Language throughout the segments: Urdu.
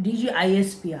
DGISPR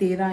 13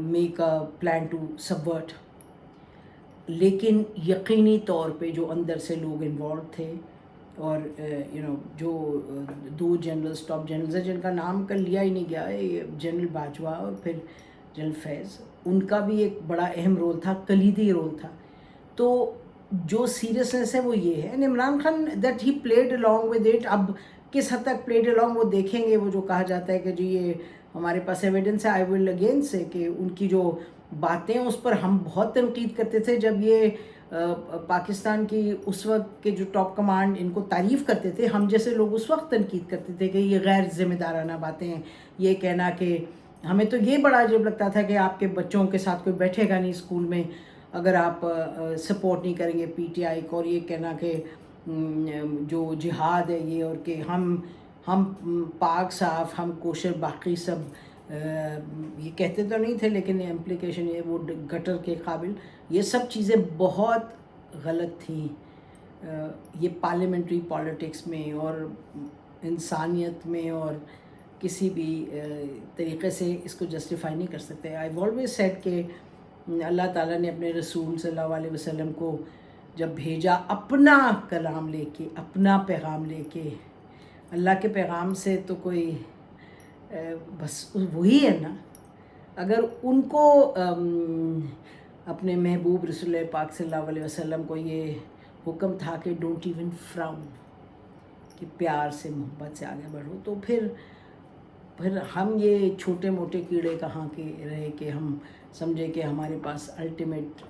make a plan to support. لیکن یقینی طور پہ جو اندر سے لوگ انوالو تھے اور جو 2 جنرلز ٹاپ جنرلز ہیں جن کا نام کل لیا ہی نہیں گیا ہے, یہ جنرل باجوہ اور پھر جنرل فیض, ان کا بھی ایک بڑا اہم رول تھا, کلیدی رول تھا. تو جو سیریسنس ہے وہ یہ ہے, and Imran Khan that he played along with it. اب کس حد تک پلیڈ along وہ دیکھیں گے. وہ جو کہا جاتا ہے کہ جی یہ ہمارے پاس ایویڈنس ہے, آئی ول اگین سے کہ ان کی جو باتیں اس پر ہم بہت تنقید کرتے تھے جب یہ پاکستان کی اس وقت کے جو ٹاپ کمانڈ ان کو تعریف کرتے تھے, ہم جیسے لوگ اس وقت تنقید کرتے تھے کہ یہ غیر ذمہ دارانہ باتیں ہیں. یہ کہنا کہ ہمیں تو یہ بڑا عجیب لگتا تھا کہ آپ کے بچوں کے ساتھ کوئی بیٹھے گا نہیں اسکول میں اگر آپ سپورٹ نہیں کریں گے پی ٹی آئی کو, اور یہ کہنا کہ جو جہاد ہے یہ, اور کہ ہم پاک صاف, ہم کوشر, باقی سب یہ کہتے تو نہیں تھے لیکن امپلیکیشن یہ وہ گٹر کے قابل, یہ سب چیزیں بہت غلط تھیں. یہ پارلیمنٹری پالیٹکس میں اور انسانیت میں اور کسی بھی طریقے سے اس کو جسٹیفائی نہیں کر سکتے. آئی آلویز سیڈ کہ اللہ تعالیٰ نے اپنے رسول صلی اللہ علیہ وسلم کو جب بھیجا اپنا کلام لے کے, اپنا پیغام لے کے, اللہ کے پیغام سے تو کوئی بس وہی ہے نا. اگر ان کو اپنے محبوب رسول اللہ پاک صلی اللہ علیہ وسلم کو یہ حکم تھا کہ ڈونٹ ایون فراؤن, کہ پیار سے محبت سے آگے بڑھو, تو پھر ہم یہ چھوٹے موٹے کیڑے کہاں کے رہے کہ ہم سمجھے کہ ہمارے پاس الٹیمیٹ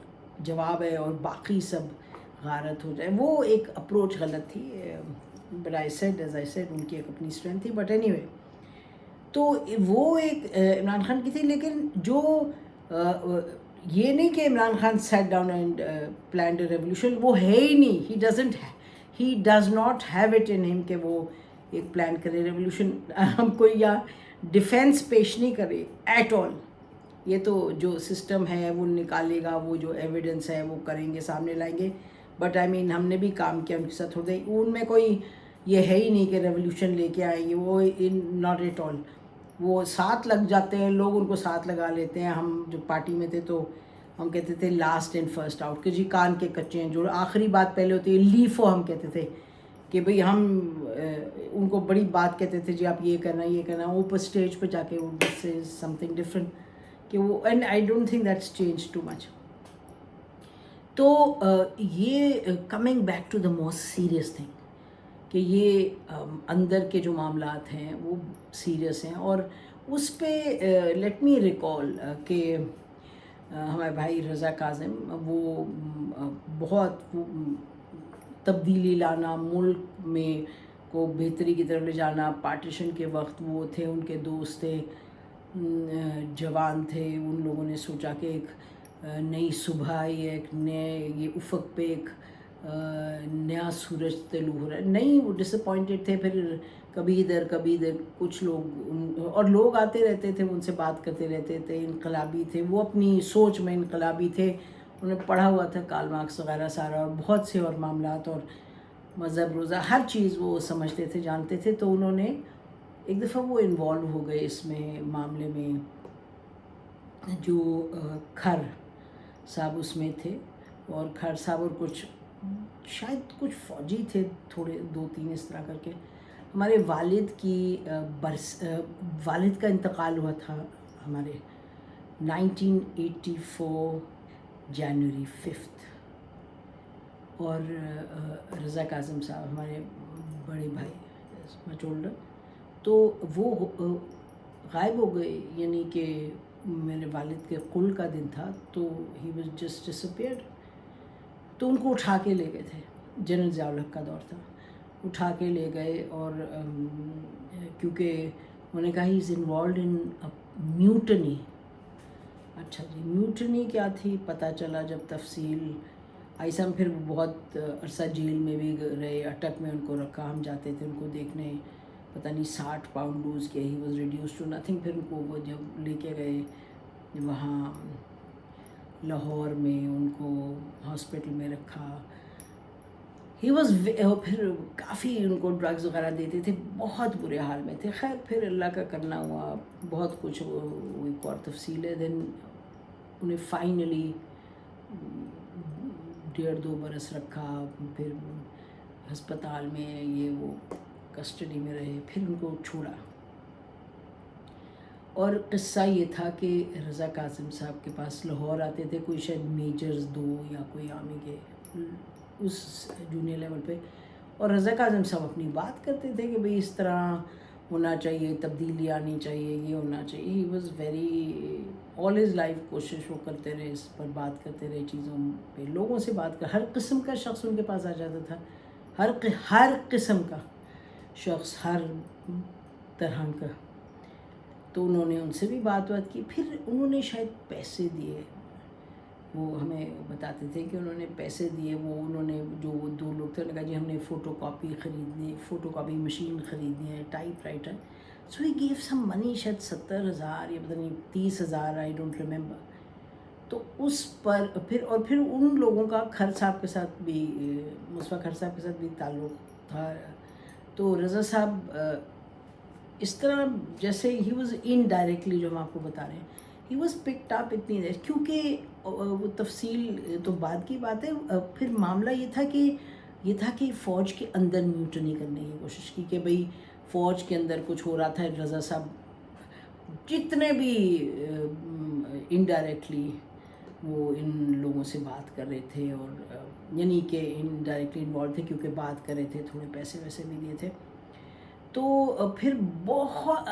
جواب ہے اور باقی سب غارت ہو جائے. وہ ایک اپروچ غلط تھی. But I said as I said in کی ایک اپنی اسٹرینتھ تھی. بٹ اینی وے, تو وہ ایک عمران خان کی تھی. لیکن جو یہ نہیں کہ Imran Khan sat down and planned a revolution, وہ ہے ہی نہیں. He does not have it in him کہ وہ ایک پلان کرے ریولیوشن. ہم کوئی یا ڈیفینس پیش نہیں کرے ایٹ آل. یہ تو جو سسٹم ہے وہ نکالے گا, وہ جو ایویڈنس ہے وہ کریں گے, سامنے لائیں گے. بٹ آئی مین ہم نے بھی کام کیا ان کے ساتھ ہوتے, ان میں کوئی یہ ہے ہی نہیں کہ ریولیوشن لے کے آئیں گے. وہ ناٹ ایٹ آل. وہ ساتھ لگ جاتے ہیں, لوگ ان کو ساتھ لگا لیتے ہیں. ہم جو پارٹی میں تھے تو ہم کہتے تھے لاسٹ اینڈ فرسٹ آؤٹ, کہ جی کان کے کچے ہیں, جو آخری بات پہلے ہوتی ہے لیفو ہم کہتے تھے کہ بھئی ہم ان کو بڑی بات کہتے تھے جی آپ یہ کرنا یہ کرنا, اوپر اسٹیج پہ جا کے وہ دس از سم تھنگ ڈفرینٹ کہ وہ, and I don't think that's change too much. تو یہ coming back to the most serious thing کہ یہ اندر کے جو معاملات ہیں وہ سیریس ہیں. اور اس پہ لیٹ می ریکال کہ ہمارے بھائی رضا کاظم وہ بہت تبدیلی لانا, ملک میں کو بہتری کی طرف لے جانا. پارٹیشن کے وقت وہ تھے, ان کے دوست تھے, جوان تھے, ان لوگوں نے سوچا کہ ایک نئی صبح آئی ہے, ایک نئے یہ افق پہ ایک نیا سورج طلوع ہو رہا ہے. نہیں, وہ ڈس اپوائنٹڈ تھے. پھر کبھی ادھر کبھی ادھر کچھ لوگ, اور لوگ آتے رہتے تھے ان سے بات کرتے رہتے تھے, انقلابی تھے وہ, اپنی سوچ میں انقلابی تھے. انہوں نے پڑھا ہوا تھا کارل مارکس وغیرہ سارا, اور بہت سے اور معاملات اور مذہب روزہ ہر چیز وہ سمجھتے تھے, جانتے تھے. تو انہوں نے ایک دفعہ وہ انوالو ہو گئے اس میں معاملے میں. جو کھر صاحب اس میں تھے, اور کھر صاحب اور کچھ شاید کچھ فوجی تھے تھوڑے 2-3 اس طرح کر کے. ہمارے والد کی والد کا انتقال ہوا تھا ہمارے 1984 جنوری 5. اور رضا کاظم صاحب ہمارے بڑے بھائی مچ اولڈر, تو وہ غائب ہو گئے. یعنی کہ میرے والد کے قل کا دن تھا, تو he was just disappeared. تو ان کو اٹھا کے لے گئے تھے, جنرل ضیاء الحق کا دور تھا, اٹھا کے لے گئے. اور کیونکہ انہوں نے کہا ہی از انوالوڈ ان میوٹنی. اچھا جی, میوٹنی کیا تھی پتہ چلا جب تفصیل آئی. ہم پھر بہت عرصہ جیل میں بھی رہے, اٹک میں ان کو رکھا, ہم جاتے تھے ان کو دیکھنے. پتہ نہیں 60 پاؤنڈ لوز کیا, he was reduce to nothing. پھر ان کو وہ جب لے کے گئے وہاں لاہور میں, ان کو ہاسپٹل میں رکھا. ہی واز پھر کافی ان کو ڈرگز وغیرہ دیتے تھے, بہت برے حال میں تھے. خیر پھر اللہ کا کرنا ہوا, بہت کچھ وہ ایک اور تفصیل ہے. دین انہیں فائنلی 1.5-2 برس رکھا, پھر ہسپتال میں یہ وہ کسٹڈی میں رہے, پھر ان کو چھوڑا. اور قصہ یہ تھا کہ رضا کاظم صاحب کے پاس لاہور آتے تھے کوئی شاید میجرز 2 یا کوئی آرمی کے اس جونیئر لیول پہ, اور رضا کاظم صاحب اپنی بات کرتے تھے کہ بھئی اس طرح ہونا چاہیے, تبدیلی آنی چاہیے, یہ ہونا چاہیے. He was very all his life کوشش وہ کرتے رہے, اس پر بات کرتے رہے, چیزوں پہ لوگوں سے بات کر, ہر قسم کا شخص ان کے پاس آ جاتا تھا, ہر قسم کا شخص, ہر طرح کا. تو انہوں نے ان سے بھی بات کی. پھر انہوں نے شاید پیسے دیے, وہ ہمیں بتاتے تھے کہ انہوں نے پیسے دیے. وہ انہوں نے جو 2 لوگ تھے, انہوں نے کہا جی ہم نے فوٹو کاپی خریدنی, فوٹو کاپی مشین خریدنی ہے, ٹائپ رائٹر. سو ہی گیو سم منی, شاید 70,000 یا پتہ نہیں 30,000, آئی ڈونٹ ریممبر. تو اس پر پھر ان لوگوں کا کھر صاحب کے ساتھ بھی, مصطفیٰ کھر صاحب کے ساتھ بھی تعلق تھا. تو رضا صاحب اس طرح جیسے ہی واز انڈائریکٹلی, جو ہم آپ کو بتا رہے ہیں, ہی واز پکڈ اپ اتنی دیر, کیونکہ وہ تفصیل تو بعد کی بات ہے. پھر معاملہ یہ تھا کہ فوج کے اندر میوٹنی کرنے کی کوشش کی, کہ بھئی فوج کے اندر کچھ ہو رہا تھا. رضا صاحب جتنے بھی انڈائریکٹلی وہ ان لوگوں سے بات کر رہے تھے, اور یعنی کہ انڈائریکٹلی انوالو تھے کیونکہ بات کر رہے تھے, تھوڑے پیسے ویسے بھی دیے تھے. تو پھر بہت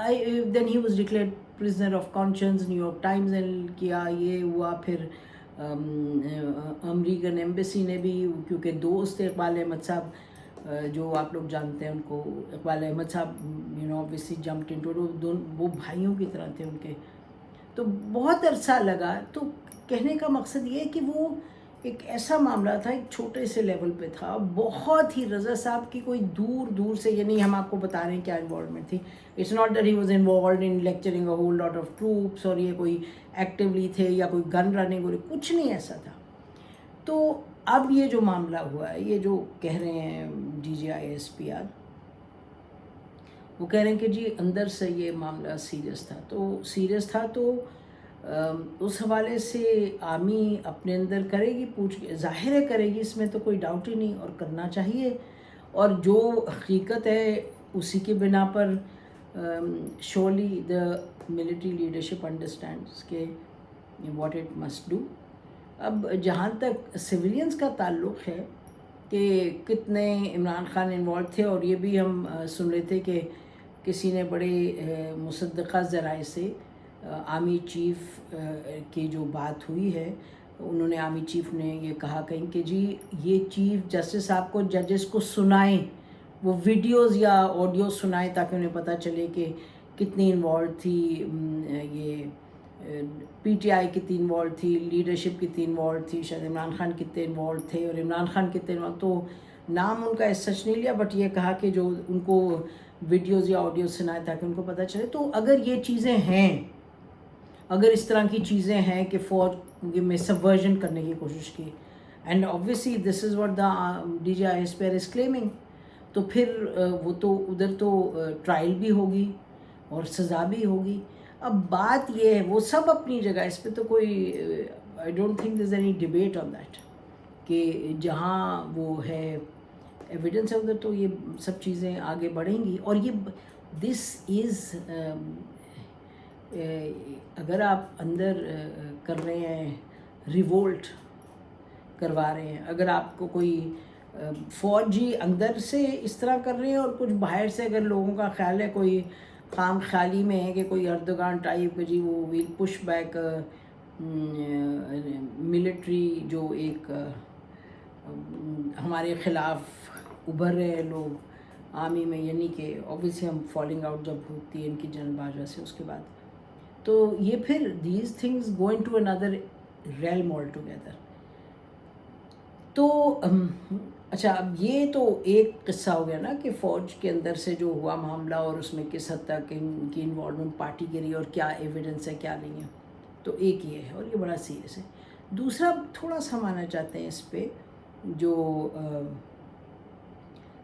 then he was declared prisoner of conscience, New York Times نے کیا, یہ ہوا. پھر امریکن ایمبیسی نے بھی, کیونکہ دوست اقبال احمد صاحب جو آپ لوگ جانتے ہیں ان کو, اقبال احمد صاحب obviously jumped into, وہ بھائیوں کی طرح تھے ان کے. تو بہت عرصہ لگا. تو کہنے کا مقصد یہ ہے کہ وہ ایک ایسا معاملہ تھا, ایک چھوٹے سے لیول پہ تھا, بہت ہی. رضا صاحب کی کوئی دور سے, یعنی ہم آپ کو بتا رہے ہیں کیا انوالومنٹ تھی. It's not that he was involved in lecturing a whole lot of troops, اور یہ کوئی ایکٹیولی تھے یا کوئی گن رننگ ہو رہی, کچھ نہیں ایسا تھا. تو اب یہ جو معاملہ ہوا ہے, یہ جو کہہ رہے ہیں DGI-SPR, وہ کہہ رہے ہیں کہ جی اندر سے یہ معاملہ سیریس تھا. تو اس حوالے سے آرمی اپنے اندر کرے گی ظاہر ہے کرے گی, اس میں تو کوئی ڈاؤٹ ہی نہیں, اور کرنا چاہیے. اور جو حقیقت ہے اسی کی بنا پر surely the military leadership understands کہ what it must do. اب جہاں تک سویلینز کا تعلق ہے کہ کتنے عمران خان انوالو تھے, اور یہ بھی ہم سن رہے تھے کہ کسی نے بڑے مصدقہ ذرائع سے آرمی چیف کی جو بات ہوئی ہے, انہوں نے آرمی چیف نے یہ کہا کہیں کہ جی یہ چیف جسٹس صاحب کو ججز کو سنائیں, وہ ویڈیوز یا آڈیو سنائیں, تاکہ انہیں پتہ چلے کہ کتنی انوالو تھی یہ PTI کتنی انوالو تھی, لیڈرشپ کتنی انوالو تھی, شاید عمران خان کتنے انوالو تھے, اور عمران خان کتنے انوالو. تو نام ان کا ایس سچ نہیں لیا, بٹ یہ کہا کہ جو ان کو ویڈیوز یا آڈیو سنائے تاکہ ان کو پتہ چلے. تو اگر یہ چیزیں ہیں, اگر اس طرح کی چیزیں ہیں کہ فوج میں سبورژن کرنے کی کوشش کی, and obviously this is what the DGI-SPR is claiming, تو پھر وہ تو ادھر تو ٹرائل بھی ہوگی اور سزا بھی ہوگی. اب بات یہ ہے, وہ سب اپنی جگہ, اس پہ تو کوئی I don't think there's any debate on that, کہ جہاں وہ ہے ایویڈنس ہے ادھر تو یہ سب چیزیں آگے بڑھیں گی. اور یہ دس از اگر آپ اندر کر رہے ہیں, ریوولٹ کروا رہے ہیں, اگر آپ کو کوئی فوجی اندر سے اس طرح کر رہے ہیں, اور کچھ باہر سے اگر لوگوں کا خیال ہے کوئی خام خیالی میں ہے کہ کوئی اردوغان ٹائپ کہ جی وہ ویل پش بیک ملٹری, جو ایک ہمارے خلاف ابھر رہے ہیں لوگ آرمی میں, یعنی کہ obviously ہم فالنگ آؤٹ جب ہوتی ہے ان کی جنرل باجوہ سے, اس کے بعد تو یہ پھر these things go into another realm altogether. تو اچھا, اب یہ تو ایک قصہ ہو گیا نا کہ فوج کے اندر سے جو ہوا معاملہ, اور اس میں کس حد تک ان کی انوالومنٹ پارٹی کی رہی, اور کیا ایویڈنس ہے کیا نہیں ہے. تو ایک یہ ہے, اور یہ بڑا سیریس ہے. دوسرا تھوڑا سا مانا چاہتے ہیں اس پہ, جو